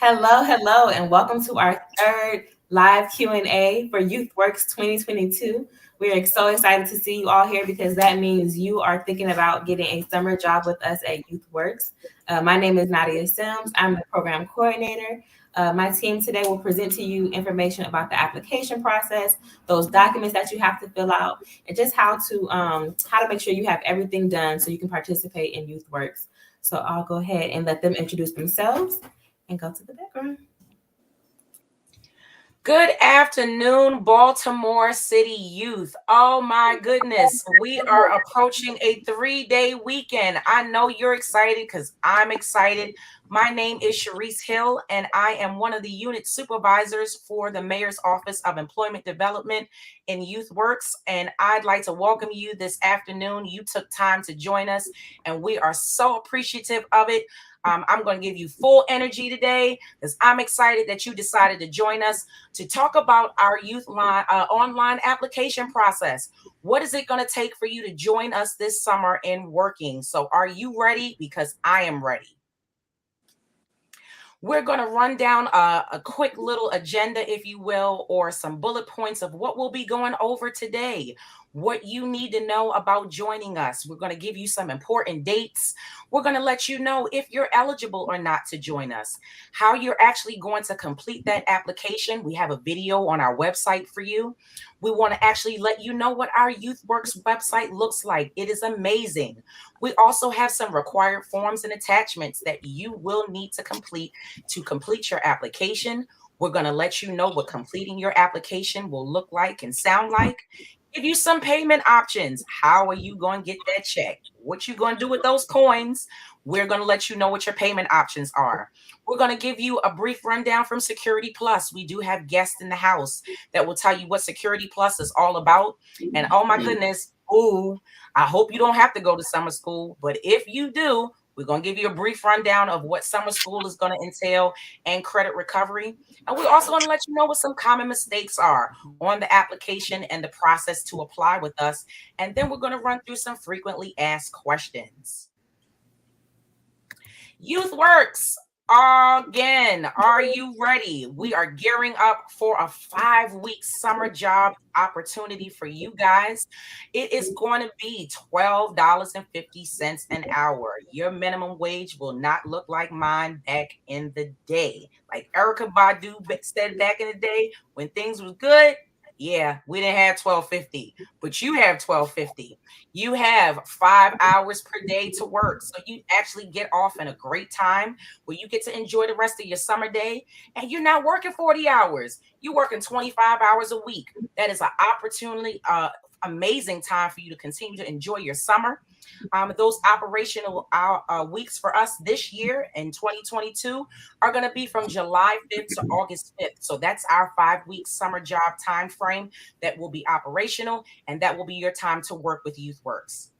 Hello, and welcome to our third live Q&A for YouthWorks 2022. We are so excited to see you all here because that means you are thinking about getting a summer job with us at YouthWorks. My name is Nadia Sims. I'm the program coordinator. My team today will present to you information about the application process, those documents that you have to fill out, and just how to make sure you have everything done so you can participate in YouthWorks. So I'll go ahead and let them introduce themselves and go to the background. Good afternoon, Baltimore City youth. Oh my goodness, we are approaching a 3-day weekend. I know you're excited because I'm excited. My name is Sharice Hill, and I am one of the unit supervisors for the Mayor's Office of Employment Development in YouthWorks. And I'd like to welcome you this afternoon. You took time to join us, and we are so appreciative of it. I'm going to give you full energy today because I'm excited that you decided to join us to talk about our youth line online application process. What is it going to take for you to join us this summer in working? So are you ready? Because I am ready. We're going to run down a quick little agenda, if you will, or some bullet points of what we'll be going over today. What you need to know about joining us. We're going to give you some important dates. We're going to let you know if you're eligible or not to join us, how you're actually going to complete that application. We have a video on our website for you. We want to actually let you know what our YouthWorks website looks like. It is amazing. We also have some required forms and attachments that you will need to complete your application. We're going to let you know what completing your application will look like and sound like. Give you some payment options. How are you going to get that check? What you going to do with those coins? We're going to let you know what your payment options are. We're going to give you a brief rundown from Security Plus. We do have guests in the house that will tell you what Security Plus is all about. And oh my goodness, I hope you don't have to go to summer school, but if you do, we're going to give you a brief rundown of what summer school is going to entail and credit recovery. And we're also going to let you know what some common mistakes are on the application and the process to apply with us. And then we're going to run through some frequently asked questions. YouthWorks. Again, are you ready? We are gearing up for a 5-week summer job opportunity for you guys. It is going to be $12.50 an hour. Your minimum wage will not look like mine back in the day. Like Erykah Badu said back in the day, when things was good, yeah, we didn't have $12.50, but you have $12.50. You have 5 hours per day to work. So you actually get off in a great time where you get to enjoy the rest of your summer day, and you're not working 40 hours. You're working 25 hours a week. That is an opportunity, amazing time for you to continue to enjoy your summer. Those operational weeks for us this year in 2022 are going to be from July 5th to August 5th. So that's our 5-week summer job time frame that will be operational, and that will be your time to work with YouthWorks.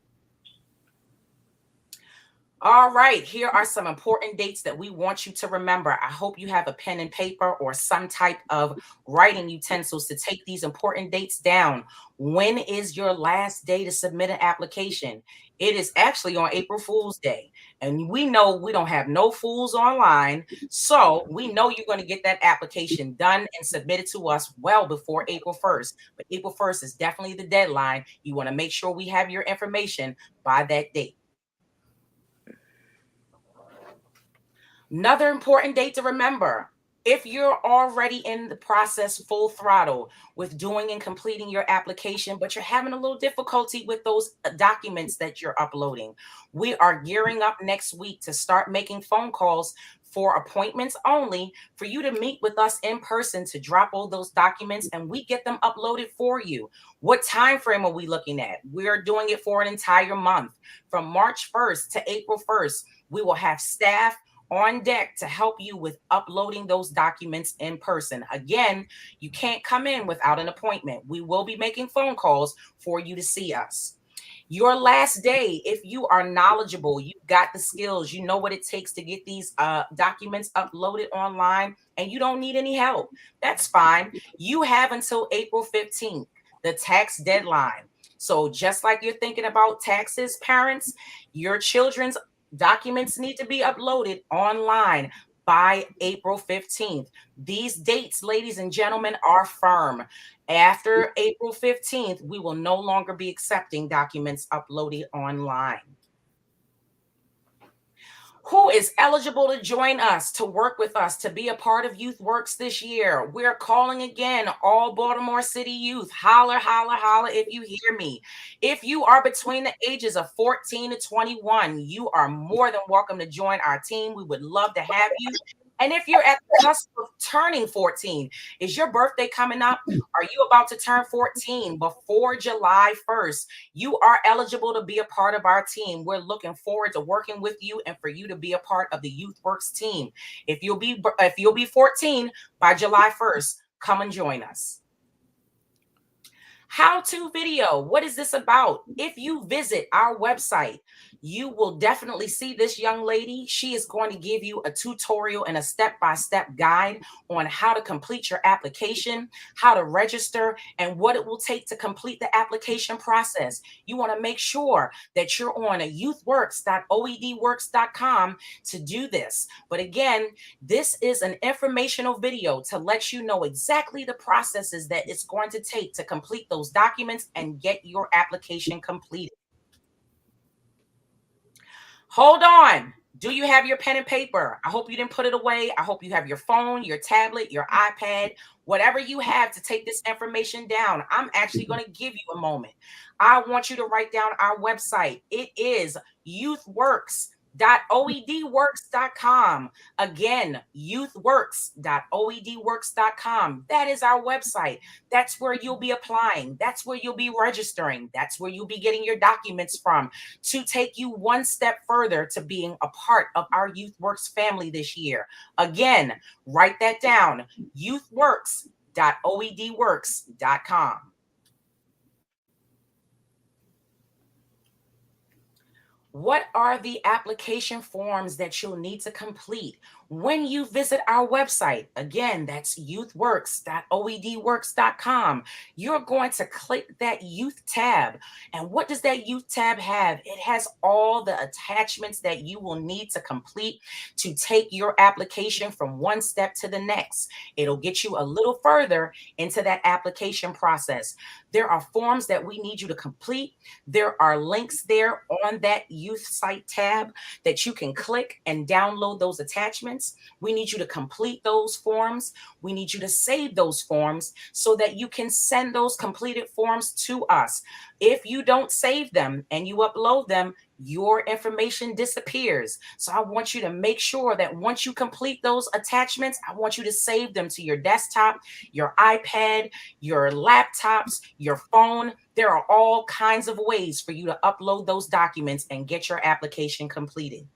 All right, here are some important dates that we want you to remember. I hope you have a pen and paper or some type of writing utensils to take these important dates down. When is your last day to submit an application? It is actually on April Fool's Day. And we know we don't have no fools online. So we know you're going to get that application done and submitted to us well before April 1st. But April 1st is definitely the deadline. You want to make sure we have your information by that date. Another important date to remember, if you're already in the process full throttle with doing and completing your application, but you're having a little difficulty with those documents that you're uploading, we are gearing up next week to start making phone calls for appointments only for you to meet with us in person to drop all those documents and we get them uploaded for you. What time frame are we looking at? We're doing it for an entire month. From March 1st to April 1st, we will have staff on deck to help you with uploading those documents in person. Again, you can't come in without an appointment. We will be making phone calls for you to see us. Your last day, if you are knowledgeable, you've got the skills, you know what it takes to get these documents uploaded online, and you don't need any help, that's fine. You have until April 15th, the tax deadline. So just like you're thinking about taxes, parents, your children's documents need to be uploaded online by April 15th. These dates, ladies and gentlemen, are firm. After April 15th, we will no longer be accepting documents uploaded online. Who is eligible to join us, to work with us, to be a part of YouthWorks this year? We're calling again all Baltimore City youth. Holler, holler, holler if you hear me. If you are between the ages of 14 to 21, you are more than welcome to join our team. We would love to have you. And if you're at the cusp of turning 14, is your birthday coming up? Are you about to turn 14 before July 1st? You are eligible to be a part of our team. We're looking forward to working with you and for you to be a part of the YouthWorks team. If you'll be 14 by July 1st, come and join us. How-to video. What is this about? If you visit our website, you will definitely see this young lady. She is going to give you a tutorial and a step-by-step guide on how to complete your application, how to register, and what it will take to complete the application process. You want to make sure that you're on youthworks.oedworks.com to do this. But again, this is an informational video to let you know exactly the processes that it's going to take to complete those documents and get your application completed. Hold on. Do you have your pen and paper? I hope you didn't put it away. I hope you have your phone, your tablet, your iPad, whatever you have to take this information down. I'm actually going to give you a moment. I want you to write down our website. It is youthworks.oedworks.com. Again, youthworks.oedworks.com. That is our website. That's where you'll be applying. That's where you'll be registering. That's where you'll be getting your documents from to take you one step further to being a part of our YouthWorks family this year. Again, write that down, youthworks.oedworks.com. What are the application forms that you'll need to complete when you visit our website? Again, that's youthworks.oedworks.com. You're going to click that youth tab. And what does that youth tab have? It has all the attachments that you will need to complete to take your application from one step to the next. It'll get you a little further into that application process. There are forms that we need you to complete. There are links there on that youth site tab that you can click and download those attachments. We need you to complete those forms. We need you to save those forms so that you can send those completed forms to us. If you don't save them and you upload them, your information disappears. So I want you to make sure that once you complete those attachments, I want you to save them to your desktop, your iPad, your laptops, your phone. There are all kinds of ways for you to upload those documents and get your application completed.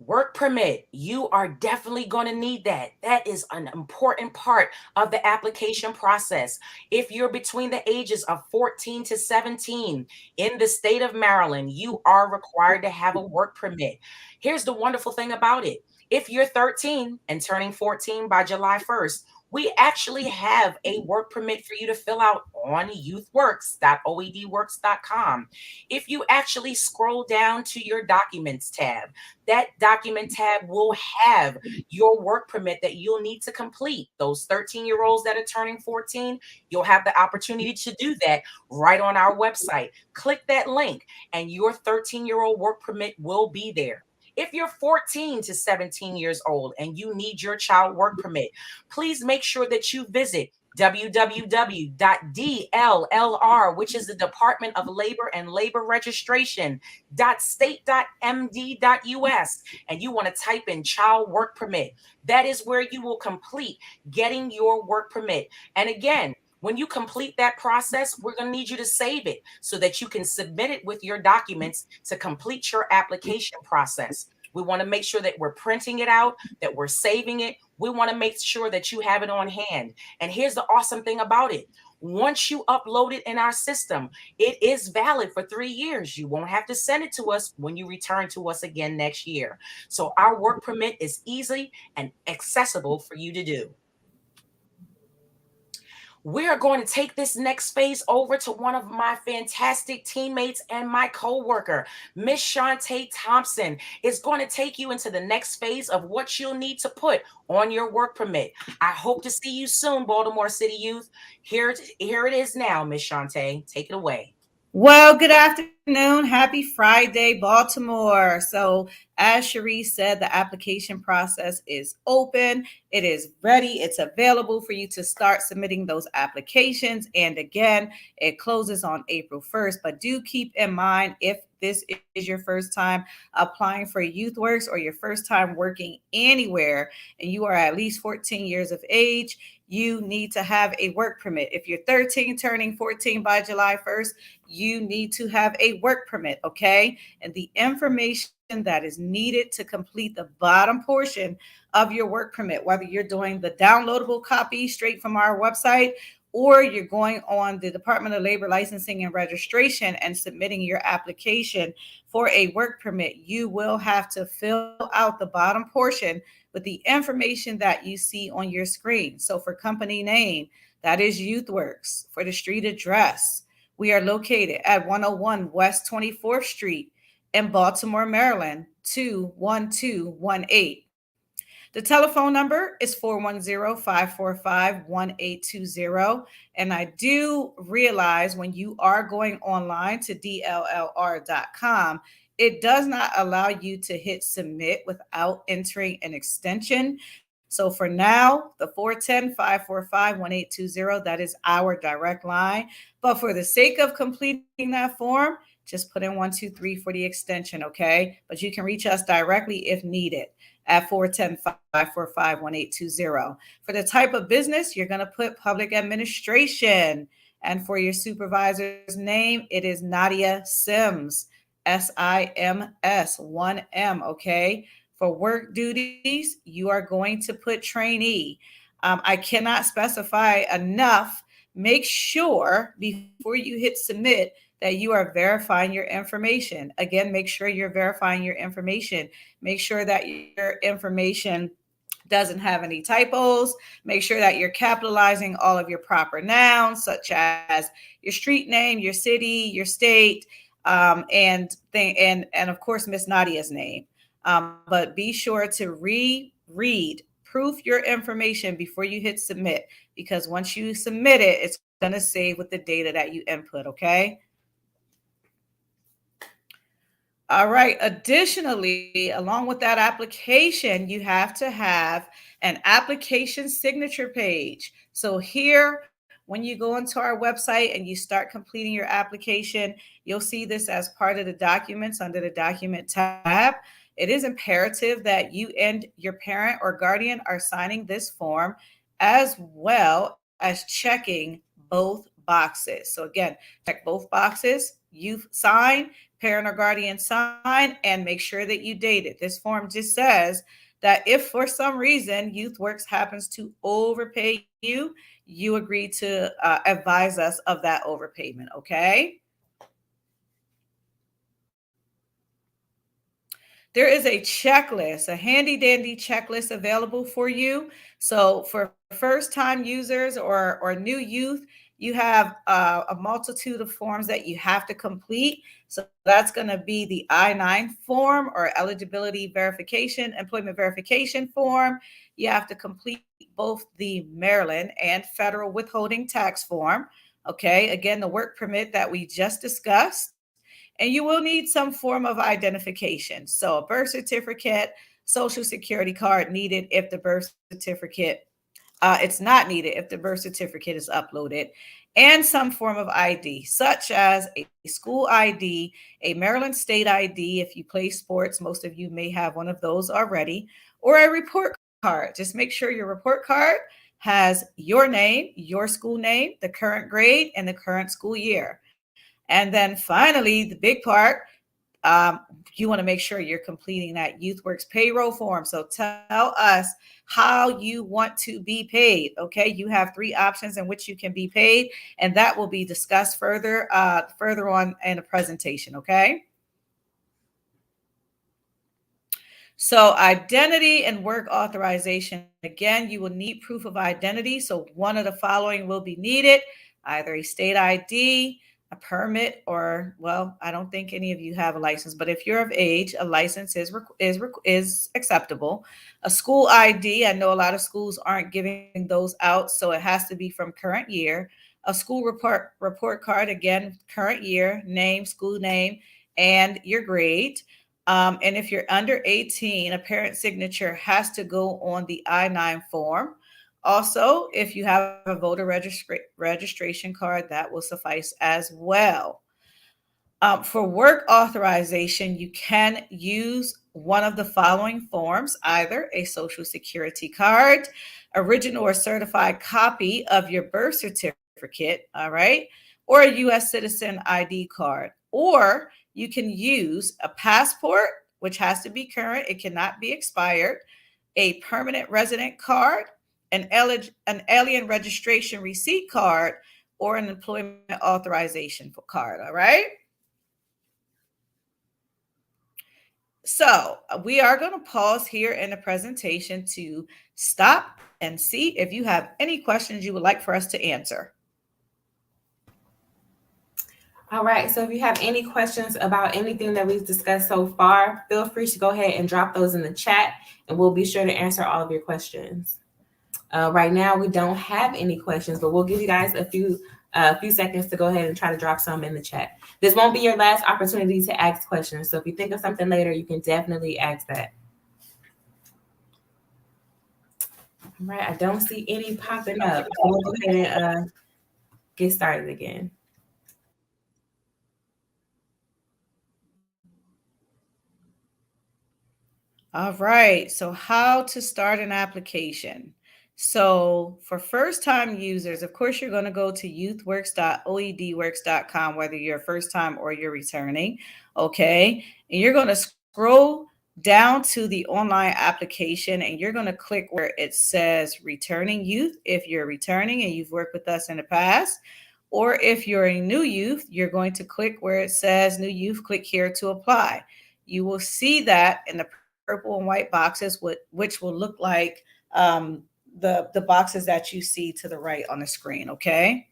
Work permit, you are definitely going to need that. That is an important part of the application process. If you're between the ages of 14 to 17 in the state of Maryland, you are required to have a work permit. Here's the wonderful thing about it. If you're 13 and turning 14 by July 1st, we actually have a work permit for you to fill out on youthworks.oedworks.com. If you actually scroll down to your documents tab, that document tab will have your work permit that you'll need to complete. Those 13-year-olds that are turning 14, you'll have the opportunity to do that right on our website. Click that link and your 13-year-old work permit will be there. If you're 14 to 17 years old and you need your child work permit, please make sure that you visit www.dllr, which is the Department of Labor and Labor Registration, .state.md.us, and you want to type in child work permit. That is where you will complete getting your work permit. And again, when you complete that process, we're going to need you to save it so that you can submit it with your documents to complete your application process. We want to make sure that we're printing it out, that we're saving it. We want to make sure that you have it on hand. And here's the awesome thing about it. Once you upload it in our system, it is valid for 3 years. You won't have to send it to us when you return to us again next year. So our work permit is easy and accessible for you to do. we're going to take this next space over to one of my fantastic teammates and my co-worker, Miss Shantae Thompson, is going to take you into the next phase of what you'll need to put on your work permit. I hope to see you soon, Baltimore City Youth. Here it is now, Miss Shantae. Take it away. Well, good afternoon. Happy Friday, Baltimore. So, as Cherie said, the application process is open. It is ready. It's available for you to start submitting those applications. And again, it closes on April 1st. But do keep in mind, if this is your first time applying for YouthWorks or your first time working anywhere and you are at least 14 years of age, you need to have a work permit. If you're 13 turning 14 by July 1st, you need to have a work permit, okay? And the information that is needed to complete the bottom portion of your work permit, whether you're doing the downloadable copy straight from our website or you're going on the Department of Labor Licensing and Registration and submitting your application for a work permit, you will have to fill out the bottom portion with the information that you see on your screen. So for company name, that is YouthWorks. For the street address, we are located at 101 West 24th Street in Baltimore, Maryland, 21218. The telephone number is 410-545-1820. And I do realize when you are going online to dllr.com, it does not allow you to hit submit without entering an extension. So for now, the 410-545-1820, that is our direct line. But for the sake of completing that form, just put in 123 for the extension, okay? But you can reach us directly if needed at 410-545-1820. For the type of business, you're going to put public administration. And for your supervisor's name, it is Nadia Sims, SIMS, 1M, okay? For work duties, you are going to put trainee. I cannot specify enough. Make sure before you hit submit that you are verifying your information. Again, make sure you're verifying your information. Make sure that your information doesn't have any typos. Make sure that you're capitalizing all of your proper nouns, such as your street name, your city, your state, and of course, Miss Nadia's name. But be sure to reread, proof your information before you hit submit, because once you submit it, it's going to save with the data that you input, okay? All right. Additionally, along with that application, you have to have an application signature page. So here, when you go into our website and you start completing your application, you'll see this as part of the documents under the document tab. It is imperative that you and your parent or guardian are signing this form, as well as checking both boxes. So again, check both boxes. You sign, parent or guardian sign, and make sure that you date it. This form just says that if for some reason YouthWorks happens to overpay you, you agree to advise us of that overpayment, okay? There is a checklist, a handy dandy checklist available for you. So for first time users or new youth, you have a multitude of forms that you have to complete. So that's going to be the I-9 form or eligibility verification, employment verification form. You have to complete both the Maryland and federal withholding tax form. Okay, again, the work permit that we just discussed. And you will need some form of identification. So a birth certificate, social security card needed if the birth certificate, it's not needed if the birth certificate is uploaded, and some form of ID, such as a school ID, a Maryland state ID. If you play sports, most of you may have one of those already, or a report card. Just make sure your report card has your name, your school name, the current grade, and the current school year. And then finally, the big part, you want to make sure you're completing that YouthWorks payroll form. So tell us how you want to be paid. Okay, you have 3 options in which you can be paid, and that will be discussed further on in a presentation. Okay. So identity and work authorization. Again, you will need proof of identity. So one of the following will be needed, either a state ID, a permit, or, well, I don't think any of you have a license, but if you're of age, a license is acceptable. A school ID, I know a lot of schools aren't giving those out, so it has to be from current year. A school report card, again, current year, name, school name, and your grade. And if you're under 18, a parent signature has to go on the I-9 form. Also, if you have a voter registration card, that will suffice as well. For work authorization, you can use one of the following forms, either a Social Security card, original or certified copy of your birth certificate, all right, or a U.S. citizen ID card, or you can use a passport, which has to be current, it cannot be expired, a permanent resident card, an alien registration receipt card, or an employment authorization card, all right? So we are going to pause here in the presentation to stop and see if you have any questions you would like for us to answer. All right, so if you have any questions about anything that we've discussed so far, feel free to go ahead and drop those in the chat, and we'll be sure to answer all of your questions. Right now, we don't have any questions, but we'll give you guys a few seconds to go ahead and try to drop some in the chat. This won't be your last opportunity to ask questions, so if you think of something later, you can definitely ask that. All right, I don't see any popping up, so we'll go ahead and get started again. All right, so how to start an application. So for first-time users, of course, you're going to go to youthworks.oedworks.com, whether you're first time or you're returning, okay? And you're going to scroll down to the online application, and you're going to click where it says returning youth if you're returning and you've worked with us in the past. Or if you're a new youth, you're going to click where it says new youth, click here to apply. You will see that in the purple and white boxes, which will look like the boxes that you see to the right on the screen, okay?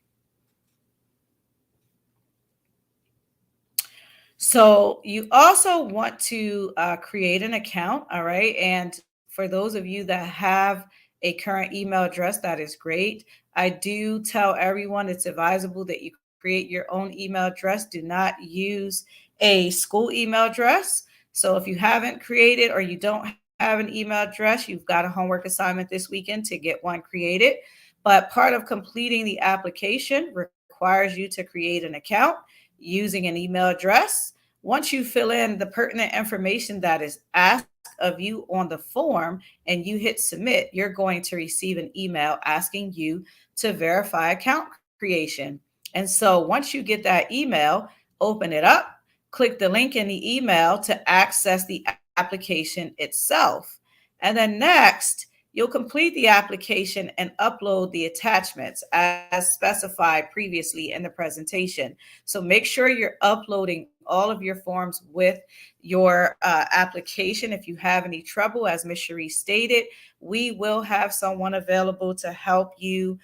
So you also want to create an account, all right? And for those of you that have a current email address, that is great. I do tell everyone it's advisable that you create your own email address. Do not use a school email address. So if you haven't created or you don't have an email address, you've got a homework assignment this weekend to get one created. But part of completing the application requires you to create an account using an email address. Once you fill in the pertinent information that is asked of you on the form and you hit submit, you're going to receive an email asking you to verify account creation. And so once you get that email, open it up, click the link in the email to access the application itself. And then next, you'll complete the application and upload the attachments as specified previously in the presentation. So make sure you're uploading all of your forms with your application. If you have any trouble, as Ms. Cherie stated, we will have someone available to help you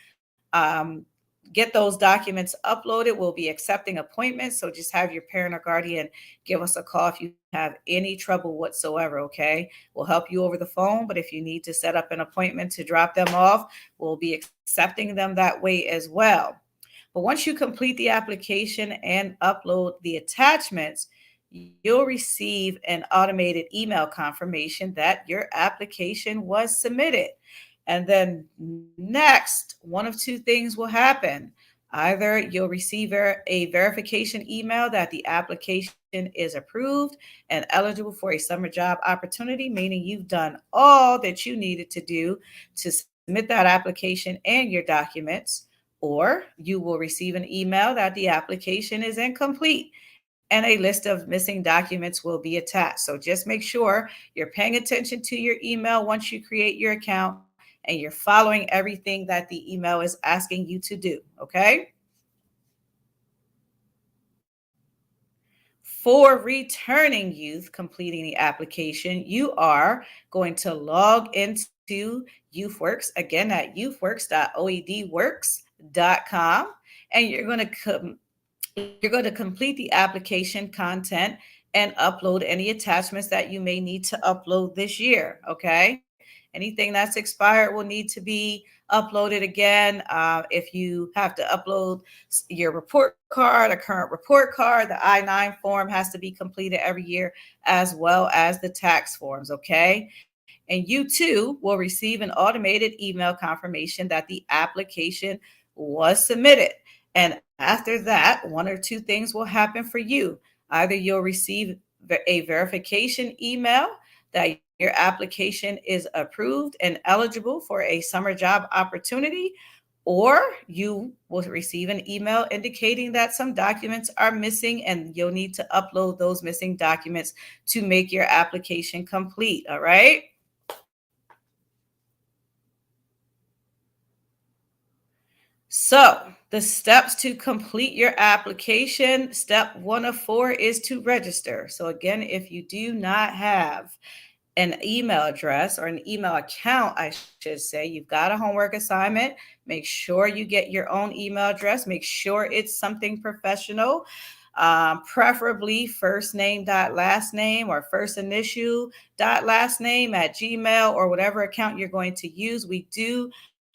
get those documents uploaded. We'll be accepting appointments. So just have your parent or guardian give us a call if you have any trouble whatsoever, okay? We'll help you over the phone, but if you need to set up an appointment to drop them off, we'll be accepting them that way as well. But once you complete the application and upload the attachments, you'll receive an automated email confirmation that your application was submitted. And then next, one of two things will happen. Either you'll receive a verification email that the application is approved and eligible for a summer job opportunity, meaning you've done all that you needed to do to submit that application and your documents, or you will receive an email that the application is incomplete and a list of missing documents will be attached. So just make sure you're paying attention to your email once you create your account and you're following everything that the email is asking you to do, okay? For returning youth completing the application, you are going to log into YouthWorks, again at youthworks.oedworks.com, and you're going to complete the application content and upload any attachments that you may need to upload this year. Okay. Anything that's expired will need to be uploaded again. If you have to upload your report card, a current report card, the I-9 form has to be completed every year, as well as the tax forms. Okay. And you too will receive an automated email confirmation that the application was submitted. And after that, one or two things will happen for you. Either you'll receive a verification email that your application is approved and eligible for a summer job opportunity, or you will receive an email indicating that some documents are missing and you'll need to upload those missing documents to make your application complete. All right. So the steps to complete your application, step 1 of 4 is to register. So again, if you do not have an email address or an email account, I should say, you've got a homework assignment. Make sure you get your own email address. Make sure it's something professional, preferably first name dot last name or first initial dot last name at Gmail or whatever account you're going to use. We do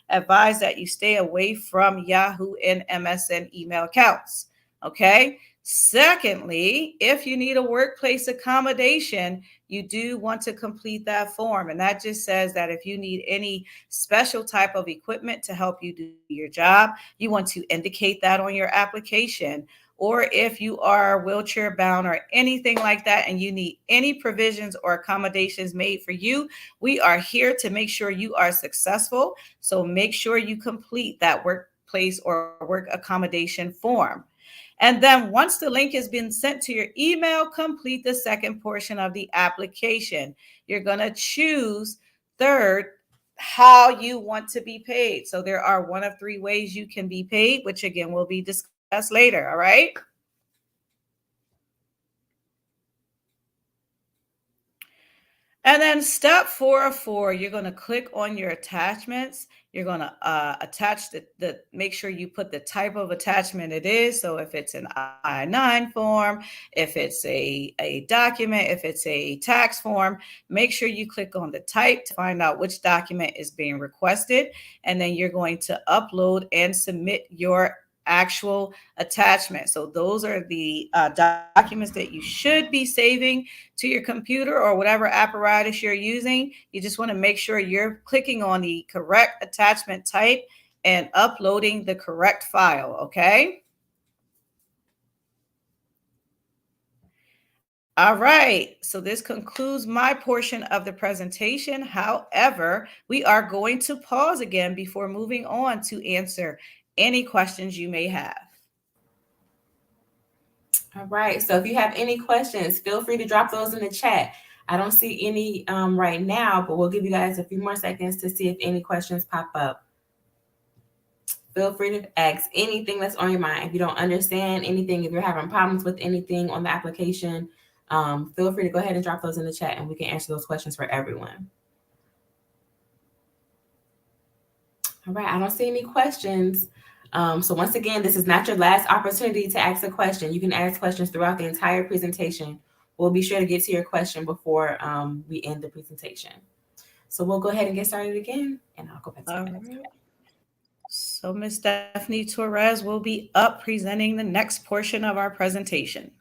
advise that you stay away from Yahoo and MSN email accounts. Okay. Secondly, if you need a workplace accommodation, you do want to complete that form. And that just says that if you need any special type of equipment to help you do your job, you want to indicate that on your application. Or if you are wheelchair bound or anything like that, and you need any provisions or accommodations made for you, we are here to make sure you are successful. So make sure you complete that workplace or work accommodation form. And then once the link has been sent to your email, complete the second portion of the application. You're going to choose third how you want to be paid. So there are one of 3 ways you can be paid, which again will be discussed later. All right. And then step 4 of 4, you're going to click on your attachments. You're going to attach make sure you put the type of attachment it is. So if it's an I-9 form, if it's a document, if it's a tax form, make sure you click on the type to find out which document is being requested. And then you're going to upload and submit your actual attachment. So those are the documents that you should be saving to your computer or whatever apparatus you're using. You just want to make sure you're clicking on the correct attachment type and uploading the correct file. Okay. All right, so this concludes my portion of the presentation. However, we are going to pause again before moving on to answer any questions you may have. All right, so if you have any questions, feel free to drop those in the chat. I don't see any right now, but we'll give you guys a few more seconds to see if any questions pop up. Feel free to ask anything that's on your mind. If you don't understand anything, if you're having problems with anything on the application, feel free to go ahead and drop those in the chat and we can answer those questions for everyone. All right, I don't see any questions. So once again, this is not your last opportunity to ask a question. You can ask questions throughout the entire presentation. We'll be sure to get to your question before we end the presentation. So we'll go ahead and get started again, and I'll go back to the next slide. So Ms. Stephanie Torres will be up presenting the next portion of our presentation.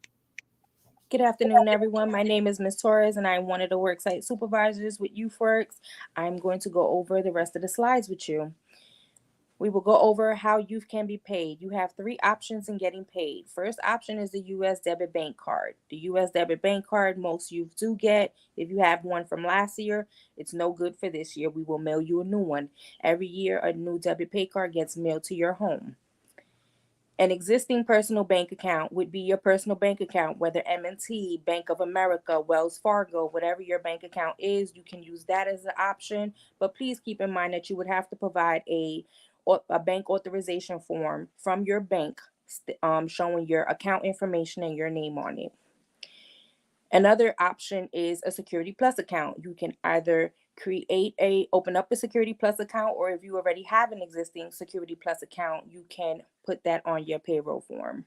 Good afternoon, everyone. My name is Ms. Torres, and I'm one of the worksite supervisors with YouthWorks. I'm going to go over the rest of the slides with you. We will go over how youth can be paid. You have 3 options in getting paid. First option is the U.S. debit bank card. The U.S. debit bank card most youth do get. If you have one from last year, it's no good for this year. We will mail you a new one. Every year, a new debit pay card gets mailed to your home. An existing personal bank account would be your personal bank account, whether M&T, Bank of America, Wells Fargo, whatever your bank account is, you can use that as an option. But please keep in mind that you would have to provide a bank authorization form from your bank showing your account information and your name on it. Another option is a Security Plus account. You can either open up a Security Plus account, or if you already have an existing Security Plus account, you can put that on your payroll form.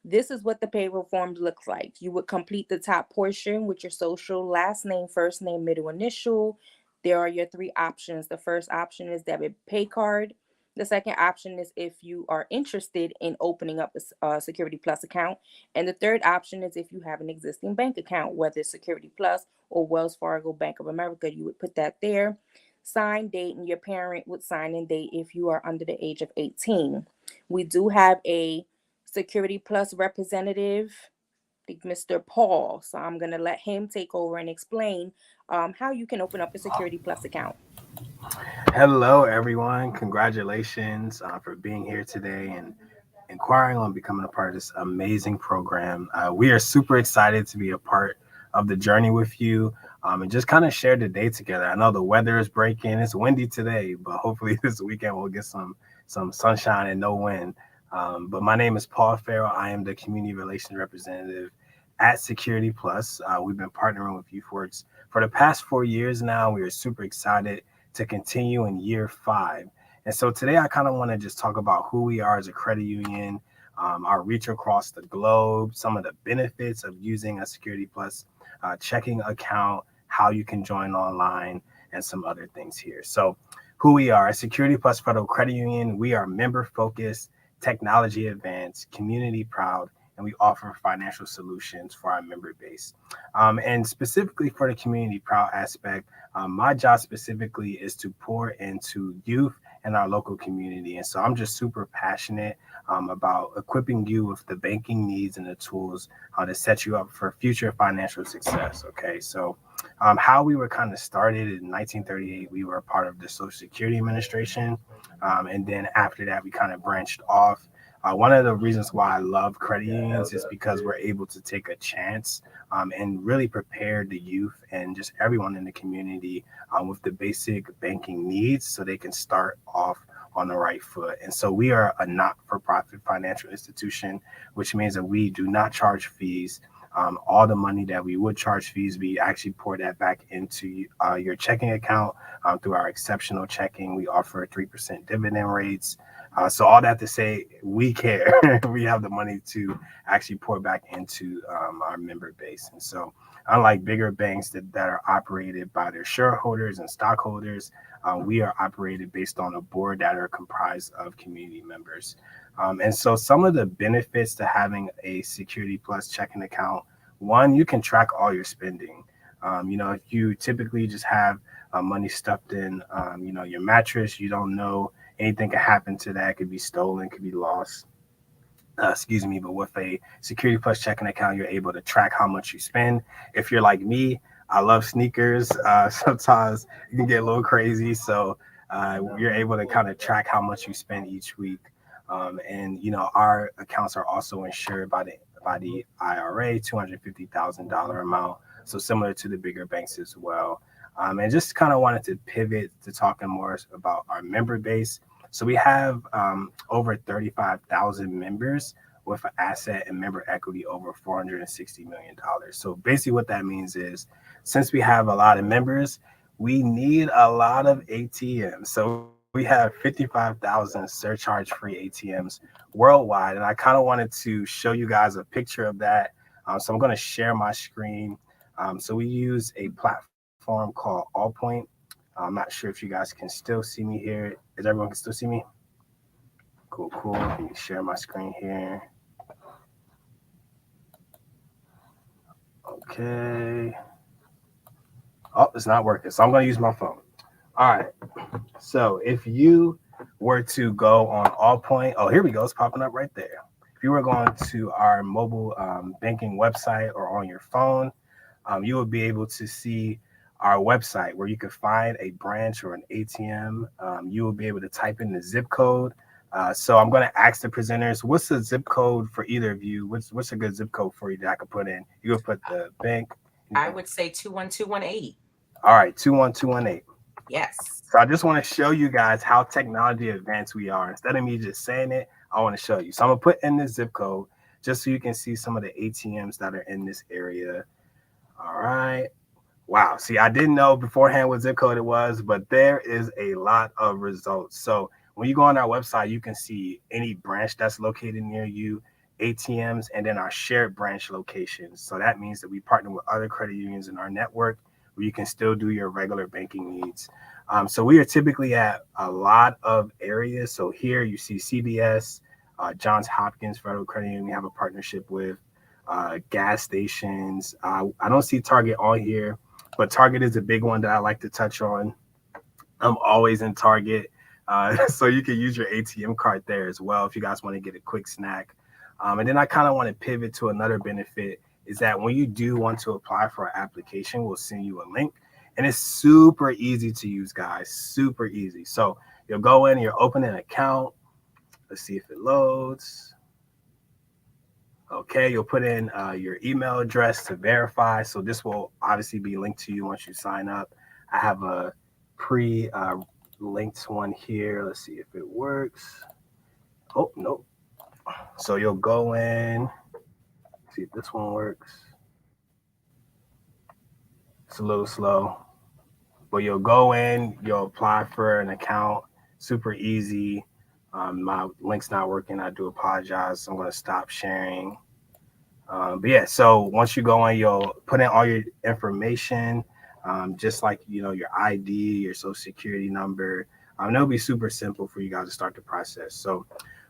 This is what the payroll form looks like. You would complete the top portion with your social, last name, first name, middle initial. There are your three options. The first option is debit pay card. The second option is if you are interested in opening up a Security Plus account. And the third option is if you have an existing bank account, whether it's Security Plus or Wells Fargo, Bank of America, you would put that there. Sign date, and your parent would sign in date if you are under the age of 18. We do have a Security Plus representative, I think Mr. Paul. So I'm going to let him take over and explain how you can open up a Security Plus account. Hello, everyone. Congratulations for being here today and inquiring on becoming a part of this amazing program. We are super excited to be a part of the journey with you and just kind of share the day together. I know the weather is breaking. It's windy today, but hopefully this weekend we'll get some sunshine and no wind. But my name is Paul Farrell. I am the Community Relations Representative at Security Plus. We've been partnering with YouthWorks for the past 4 years now. We are super excited to continue in year 5. And so today I kind of want to just talk about who we are as a credit union, our reach across the globe, some of the benefits of using a Security Plus checking account, how you can join online, and some other things here. So who we are, a Security Plus Federal Credit Union, we are member focused, technology advanced, community proud, and we offer financial solutions for our member base. And specifically for the community proud aspect, my job specifically is to pour into youth and our local community. And so I'm just super passionate about equipping you with the banking needs and the tools to set you up for future financial success. Okay, so how we were kind of started in 1938, we were a part of the Social Security Administration. And then after that, we kind of branched off. One of the reasons why I love credit unions is because we're able to take a chance and really prepare the youth and just everyone in the community with the basic banking needs so they can start off on the right foot. And so we are a not-for-profit financial institution, which means that we do not charge fees. All the money that we would charge fees, we actually pour that back into your checking account through our exceptional checking. We offer 3% dividend rates. So all that to say, we care. We have the money to actually pour back into our member base. And so unlike bigger banks that are operated by their shareholders and stockholders, we are operated based on a board that are comprised of community members. And so some of the benefits to having a Security Plus checking account, one, you can track all your spending. If you typically just have money stuffed in, your mattress, you don't know anything can happen to that. It could be stolen, could be lost. But with a Security Plus checking account, you're able to track how much you spend. If you're like me, I love sneakers. Sometimes you can get a little crazy. So you're able to kind of track how much you spend each week. Our accounts are also insured by the IRA, $250,000 amount. So similar to the bigger banks as well. And just kind of wanted to pivot to talking more about our member base. So we have over 35,000 members with an asset and member equity over $460 million. So basically what that means is since we have a lot of members, we need a lot of ATMs. So we have 55,000 surcharge-free ATMs worldwide. And I kind of wanted to show you guys a picture of that. So I'm going to share my screen. So we use a platform called Allpoint. I'm not sure if you guys can still see me here. Is everyone can still see me? Cool. Let me share my screen here. Okay. Oh, it's not working. So I'm going to use my phone. All right. So if you were to go on Allpoint, oh, here we go. It's popping up right there. If you were going to our mobile banking website or on your phone, you will be able to see our website where you can find a branch or an ATM. You will be able to type in the zip code. So I'm going to ask the presenters, what's the zip code for either of you? What's a good zip code for you that I could put in? You could put the bank. I would say 21218. All right, 21218. Yes. So I just want to show you guys how technology advanced we are. Instead of me just saying it, I want to show you. So I'm going to put in this zip code. just so you can see some of the ATMs that are in this area. All right. Wow. See, I didn't know beforehand what zip code it was, but there is a lot of results. So when you go on our website, you can see any branch that's located near you, ATMs, and then our shared branch locations. So that means that we partner with other credit unions in our network where you can still do your regular banking needs. So we are typically at a lot of areas. So here you see CBS, Johns Hopkins Federal Credit Union we have a partnership with, gas stations. I don't see Target on here, but Target is a big one that I like to touch on. I'm always in Target. So you can use your ATM card there as well if you guys want to get a quick snack. And then I kind of want to pivot to another benefit is that when you do want to apply for an application, we'll send you a link. And it's super easy to use, guys, super easy. So you'll go in and you'll open an account. Let's see if it loads. Okay, you'll put in your email address to verify. So this will obviously be linked to you once you sign up. I have a pre-linked one here. Let's see if it works. Oh, no. So you'll go in, see if this one works. It's a little slow, but you'll go in, you'll apply for an account, super easy. My link's not working. I do apologize. I'm going to stop sharing. But yeah, so once you go in, you'll put in all your information, just like, your ID, your social security number. It'll be super simple for you guys to start the process. So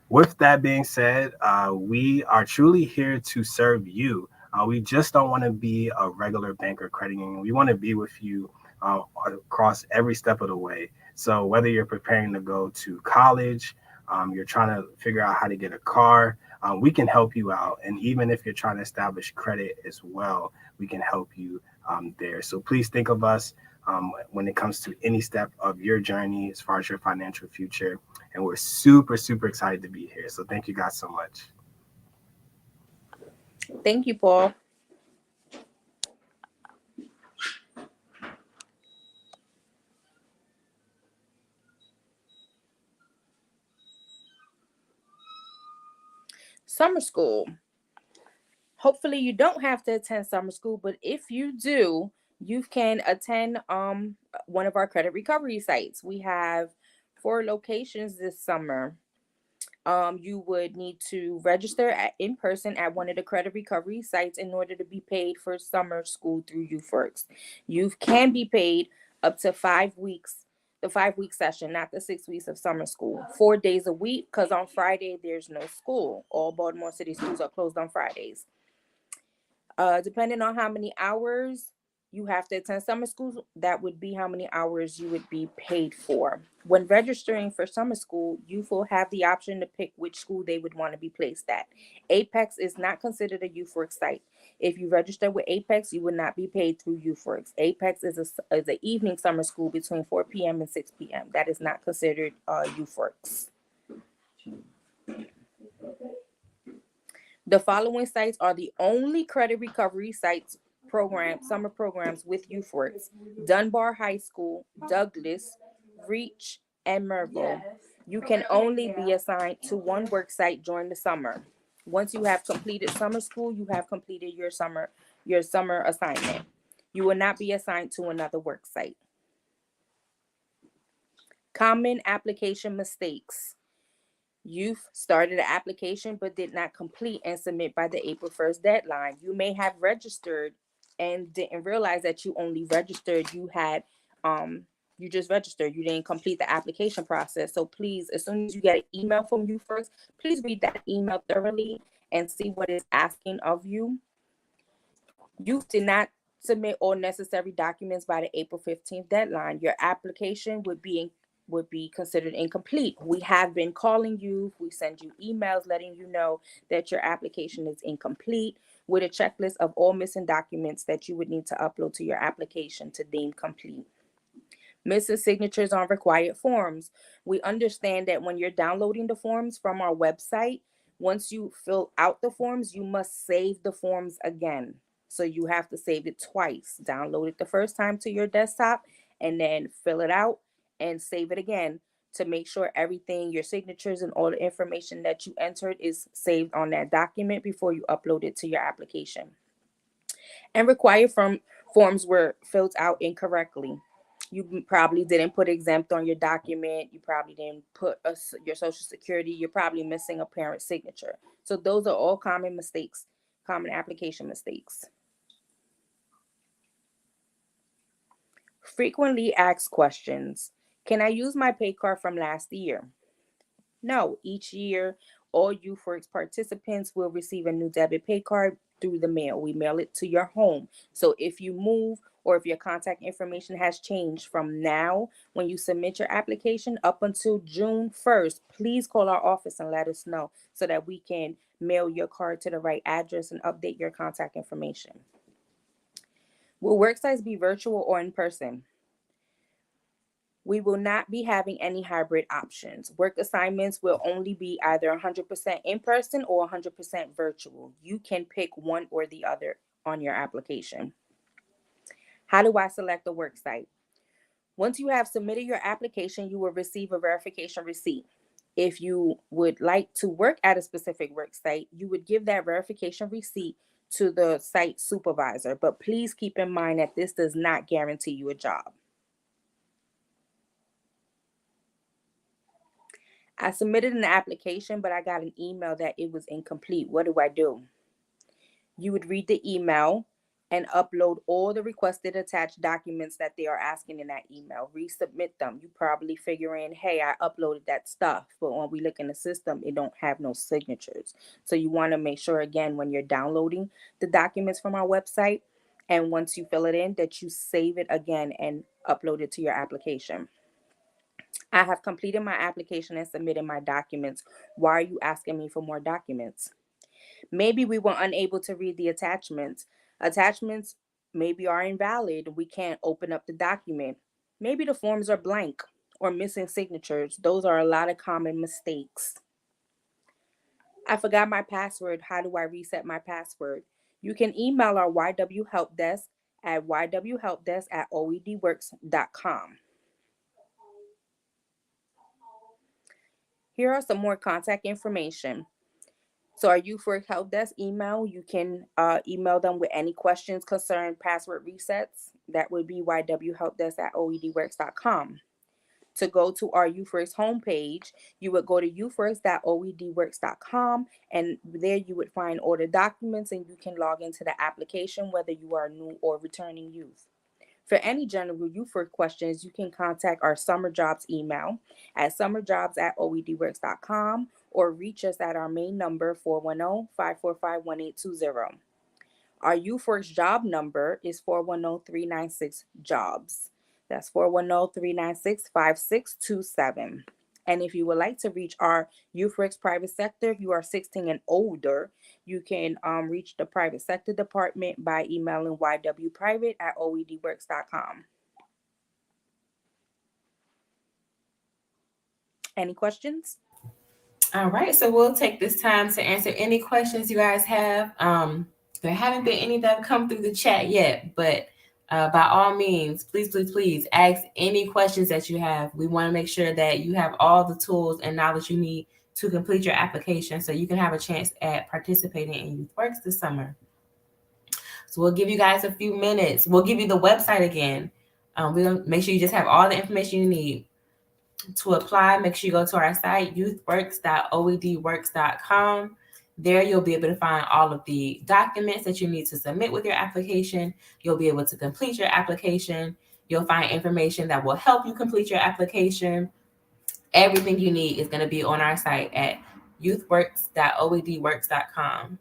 with that being said, we are truly here to serve you. We just don't want to be a regular bank or credit union. We want to be with you across every step of the way. So whether you're preparing to go to college, you're trying to figure out how to get a car, we can help you out. And even if you're trying to establish credit as well, we can help you there. So please think of us when it comes to any step of your journey as far as your financial future. And we're super, super excited to be here. So thank you guys so much. Thank you, Paul. Summer school. Hopefully you don't have to attend summer school, but if you do, you can attend one of our credit recovery sites. We have 4 locations this summer. You would need to register in person at one of the credit recovery sites in order to be paid for summer school through YouthWorks. You can be paid up to 5 weeks, the 5-week session, not the 6 weeks of summer school, 4 days a week, because on Friday there's no school. All Baltimore City schools are closed on Fridays. Depending on how many hours you have to attend summer school, that would be how many hours you would be paid for. When registering for summer school, youth will have the option to pick which school they would want to be placed at. Apex is not considered a YouthWorks site. If you register with Apex, you would not be paid through YouthWorks. Apex is an evening summer school between 4 p.m. and 6 p.m. That is not considered YouthWorks. The following sites are the only credit recovery sites summer programs with YouthWorks: Dunbar High School, Douglas, Reach, and Merville. You can only be assigned to one work site during the summer. Once you have completed summer school, you have completed your summer assignment. You will not be assigned to another work site. Common application mistakes. Youth started an application but did not complete and submit by the April 1st deadline. You may have registered and didn't realize that you only registered. You just registered. You didn't complete the application process. So please, as soon as you get an email from YouthWorks, please read that email thoroughly and see what it's asking of you. Youth did not submit all necessary documents by the April 15th deadline. Your application would be considered incomplete. We have been calling you. We send you emails letting you know that your application is incomplete with a checklist of all missing documents that you would need to upload to your application to deem complete. Missing signatures on required forms. We understand that when you're downloading the forms from our website, once you fill out the forms, you must save the forms again. So you have to save it twice. Download it the first time to your desktop and then fill it out and save it again to make sure everything, your signatures and all the information that you entered is saved on that document before you upload it to your application. And required forms were filled out incorrectly. You probably didn't put exempt on your document. You probably didn't put your social security. You're probably missing a parent signature. So those are all common mistakes, common application mistakes. Frequently asked questions. Can I use my pay card from last year? No, each year, all YouthWorks participants will receive a new debit pay card through the mail. We mail it to your home. So if you move or if your contact information has changed from now, when you submit your application up until June 1st, please call our office and let us know so that we can mail your card to the right address and update your contact information. Will work sites be virtual or in person? We will not be having any hybrid options. Work assignments will only be either 100% in person or 100% virtual. You can pick one or the other on your application. How do I select a work site? Once you have submitted your application, you will receive a verification receipt. If you would like to work at a specific work site, you would give that verification receipt to the site supervisor. But please keep in mind that this does not guarantee you a job. I submitted an application, but I got an email that it was incomplete. What do I do? You would read the email and upload all the requested attached documents that they are asking in that email. Resubmit them. You probably figuring, hey, I uploaded that stuff, but when we look in the system, it don't have no signatures. So you want to make sure, again, when you're downloading the documents from our website, and once you fill it in, that you save it again and upload it to your application. I have completed my application and submitted my documents. Why are you asking me for more documents? Maybe we were unable to read the attachments. Attachments maybe are invalid. We can't open up the document. Maybe the forms are blank or missing signatures. Those are a lot of common mistakes. I forgot my password. How do I reset my password? You can email our YW Help Desk at ywhelpdesk@oedworks.com. Here are some more contact information. So our YouthWorks Help Desk email, you can email them with any questions concerning password resets. That would be ywhelpdesk@oedworks.com. To go to our YouthWorks homepage, you would go to youthworks.oedworks.com, and there you would find all the documents and you can log into the application whether you are new or returning youth. For any general YouthWorks questions, you can contact our summer jobs email at summerjobs@oedworks.com or reach us at our main number 410-545-1820. Our YouthWorks job number is 410-396-JOBS. That's 410-396-5627. And if you would like to reach our YouthWorks private sector, if you are 16 and older, you can reach the private sector department by emailing ywprivate@oedworks.com. Any questions? All right, so we'll take this time to answer any questions you guys have. There haven't been any that have come through the chat yet, but by all means, please ask any questions that you have. We want to make sure that you have all the tools and knowledge you need to complete your application so you can have a chance at participating in YouthWorks this summer. So we'll give you guys a few minutes. We'll give you the website again. We'll make sure you just have all the information you need. To apply, make sure you go to our site, youthworks.oedworks.com. There you'll be able to find all of the documents that you need to submit with your application. You'll be able to complete your application. You'll find information that will help you complete your application. Everything you need is going to be on our site at youthworks.oedworks.com.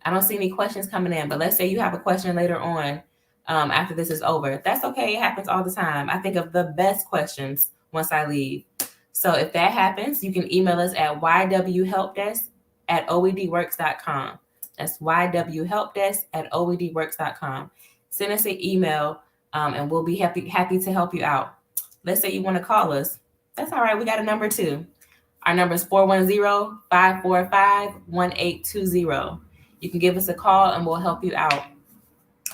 I don't see any questions coming in, but let's say you have a question later on after this is over. That's okay. It happens all the time. I think of the best questions once I leave. So if that happens, you can email us at ywhelpdesk@oedworks.com. That's ywhelpdesk@oedworks.com. Send us an email and we'll be happy to help you out. Let's say you want to call us. That's all right. We got a number too. Our number is 410-545-1820. You can give us a call and we'll help you out.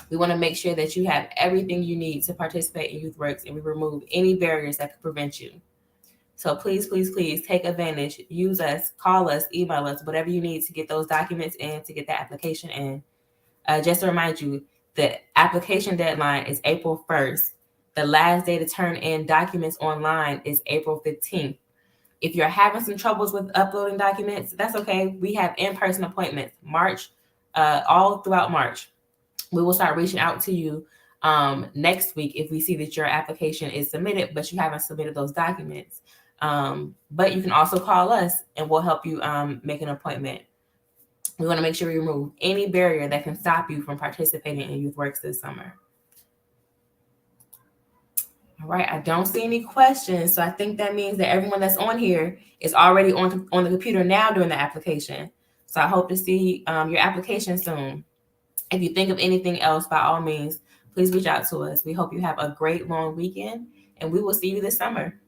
We want to make sure that you have everything you need to participate in YouthWorks, and we remove any barriers that could prevent you. So please, please, please take advantage. Use us, call us, email us, whatever you need to get those documents in, to get the application in. Just to remind you, the application deadline is April 1st. The last day to turn in documents online is April 15th. If you're having some troubles with uploading documents, that's okay. We have in-person appointments all throughout March. We will start reaching out to you next week if we see that your application is submitted, but you haven't submitted those documents. But you can also call us and we'll help you make an appointment. We want to make sure we remove any barrier that can stop you from participating in YouthWorks this summer. All right, I don't see any questions, so I think that means that everyone that's on here is already on the computer now doing the application. So I hope to see your application soon. If you think of anything else, by all means, please reach out to us. We hope you have a great long weekend, and we will see you this summer.